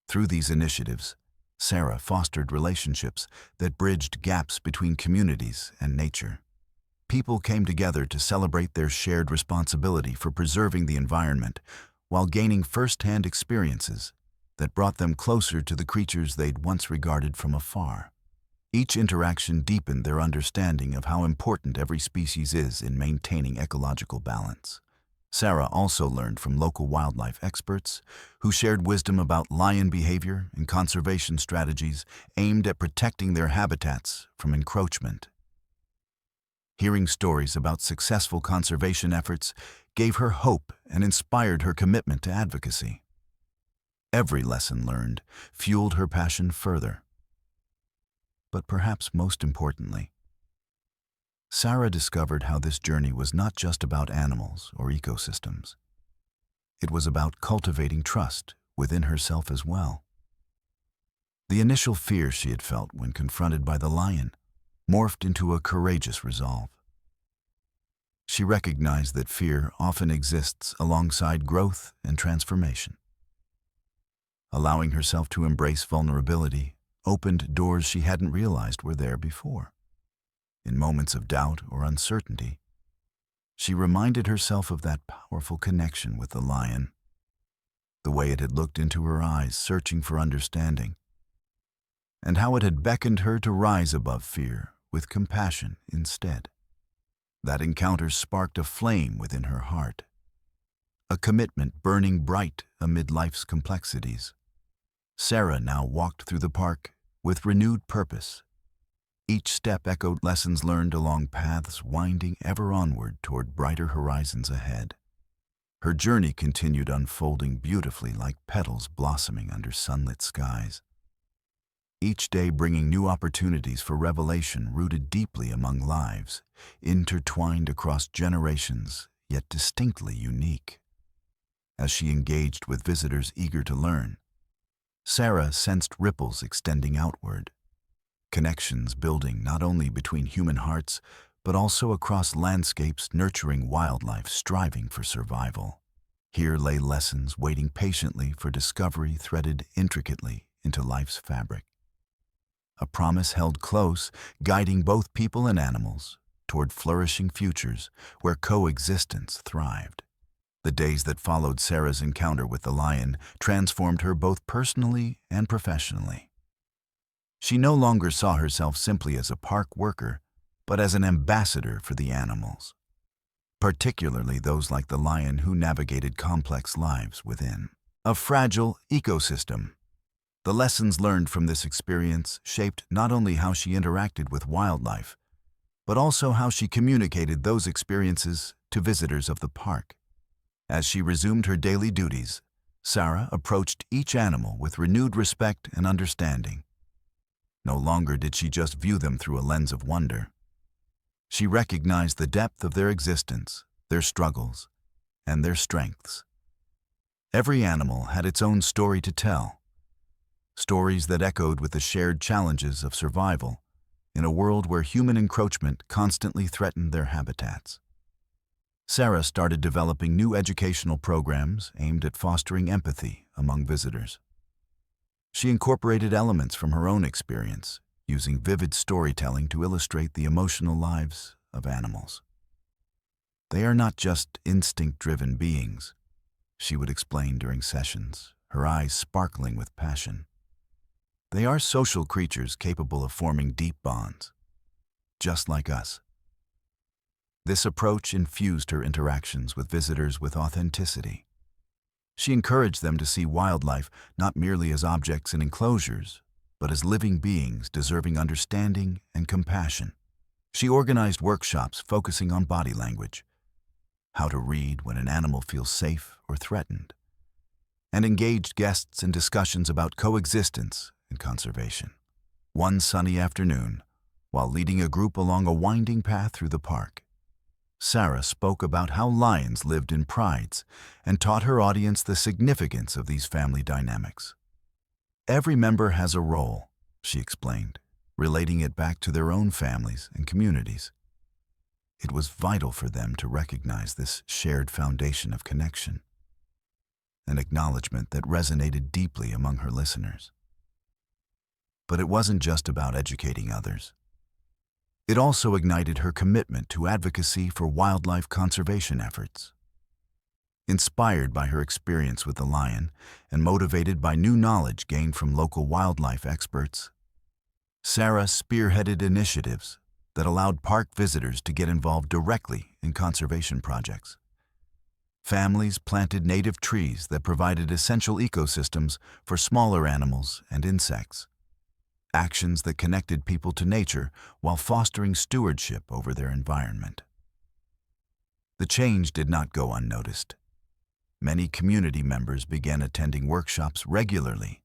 Through these initiatives, Sarah fostered relationships that bridged gaps between communities and nature. People came together to celebrate their shared responsibility for preserving the environment while gaining first-hand experiences that brought them closer to the creatures they'd once regarded from afar. Each interaction deepened their understanding of how important every species is in maintaining ecological balance. Sarah also learned from local wildlife experts who shared wisdom about lion behavior and conservation strategies aimed at protecting their habitats from encroachment. Hearing stories about successful conservation efforts gave her hope and inspired her commitment to advocacy. Every lesson learned fueled her passion further. But perhaps most importantly, Sarah discovered how this journey was not just about animals or ecosystems. It was about cultivating trust within herself as well. The initial fear she had felt when confronted by the lion morphed into a courageous resolve. She recognized that fear often exists alongside growth and transformation. Allowing herself to embrace vulnerability opened doors she hadn't realized were there before. In moments of doubt or uncertainty, she reminded herself of that powerful connection with the lion, the way it had looked into her eyes searching for understanding, and how it had beckoned her to rise above fear with compassion instead. That encounter sparked a flame within her heart, a commitment burning bright amid life's complexities. Sarah now walked through the park with renewed purpose. Each step echoed lessons learned along paths winding ever onward toward brighter horizons ahead. Her journey continued unfolding beautifully like petals blossoming under sunlit skies. Each day bringing new opportunities for revelation rooted deeply among lives, intertwined across generations, yet distinctly unique. As she engaged with visitors eager to learn, Sarah sensed ripples extending outward, connections building not only between human hearts, but also across landscapes nurturing wildlife striving for survival. Here lay lessons waiting patiently for discovery threaded intricately into life's fabric. A promise held close, guiding both people and animals toward flourishing futures where coexistence thrived. The days that followed Sarah's encounter with the lion transformed her both personally and professionally. She no longer saw herself simply as a park worker, but as an ambassador for the animals, particularly those like the lion who navigated complex lives within a fragile ecosystem. The lessons learned from this experience shaped not only how she interacted with wildlife, but also how she communicated those experiences to visitors of the park. As she resumed her daily duties, Sarah approached each animal with renewed respect and understanding. No longer did she just view them through a lens of wonder. She recognized the depth of their existence, their struggles, and their strengths. Every animal had its own story to tell, stories that echoed with the shared challenges of survival in a world where human encroachment constantly threatened their habitats. Sarah started developing new educational programs aimed at fostering empathy among visitors. She incorporated elements from her own experience, using vivid storytelling to illustrate the emotional lives of animals. "They are not just instinct-driven beings," she would explain during sessions, her eyes sparkling with passion. "They are social creatures capable of forming deep bonds, just like us." This approach infused her interactions with visitors with authenticity. She encouraged them to see wildlife not merely as objects in enclosures, but as living beings deserving understanding and compassion. She organized workshops focusing on body language, how to read when an animal feels safe or threatened, and engaged guests in discussions about coexistence and conservation. One sunny afternoon, while leading a group along a winding path through the park, Sarah spoke about how lions lived in prides and taught her audience the significance of these family dynamics. "Every member has a role," she explained, relating it back to their own families and communities. It was vital for them to recognize this shared foundation of connection, an acknowledgement that resonated deeply among her listeners. But it wasn't just about educating others. It also ignited her commitment to advocacy for wildlife conservation efforts. Inspired by her experience with the lion and motivated by new knowledge gained from local wildlife experts, Sarah spearheaded initiatives that allowed park visitors to get involved directly in conservation projects. Families planted native trees that provided essential ecosystems for smaller animals and insects, actions that connected people to nature while fostering stewardship over their environment. The change did not go unnoticed. Many community members began attending workshops regularly,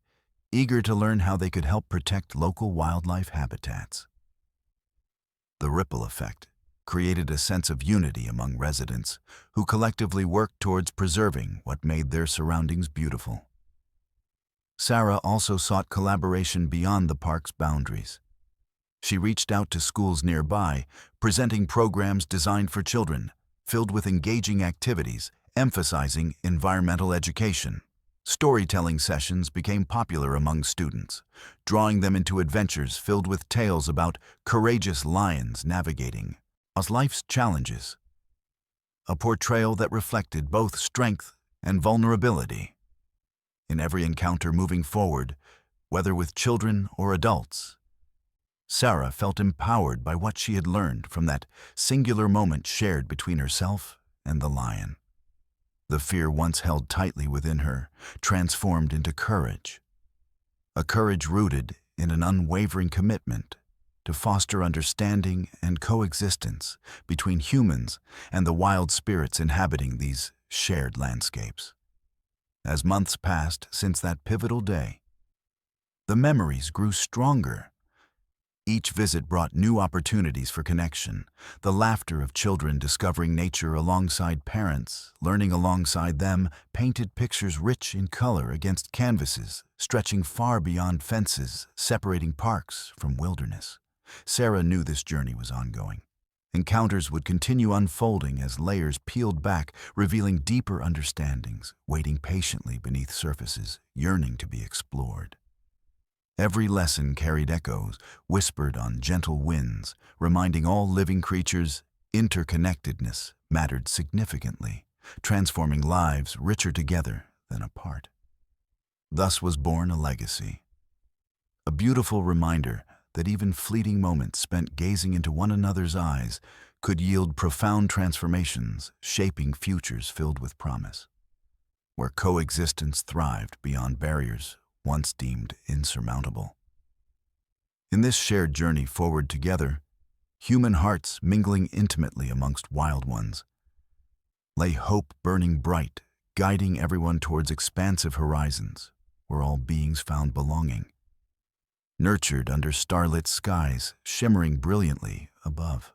eager to learn how they could help protect local wildlife habitats. The ripple effect created a sense of unity among residents who collectively worked towards preserving what made their surroundings beautiful. Sarah also sought collaboration beyond the park's boundaries. She reached out to schools nearby, presenting programs designed for children, filled with engaging activities, emphasizing environmental education. Storytelling sessions became popular among students, drawing them into adventures filled with tales about courageous lions navigating life's challenges, a portrayal that reflected both strength and vulnerability. In every encounter moving forward, whether with children or adults, Sarah felt empowered by what she had learned from that singular moment shared between herself and the lion. The fear once held tightly within her transformed into courage, a courage rooted in an unwavering commitment to foster understanding and coexistence between humans and the wild spirits inhabiting these shared landscapes. As months passed since that pivotal day, the memories grew stronger. Each visit brought new opportunities for connection, the laughter of children discovering nature alongside parents, learning alongside them, painted pictures rich in color against canvases, stretching far beyond fences, separating parks from wilderness. Sarah knew this journey was ongoing. Encounters would continue unfolding as layers peeled back, revealing deeper understandings, waiting patiently beneath surfaces, yearning to be explored. Every lesson carried echoes, whispered on gentle winds, reminding all living creatures interconnectedness mattered significantly, transforming lives richer together than apart. Thus was born a legacy, a beautiful reminder that even fleeting moments spent gazing into one another's eyes could yield profound transformations, shaping futures filled with promise, where coexistence thrived beyond barriers once deemed insurmountable. In this shared journey forward together, human hearts mingling intimately amongst wild ones, lay hope burning bright, guiding everyone towards expansive horizons where all beings found belonging, nurtured under starlit skies shimmering brilliantly above.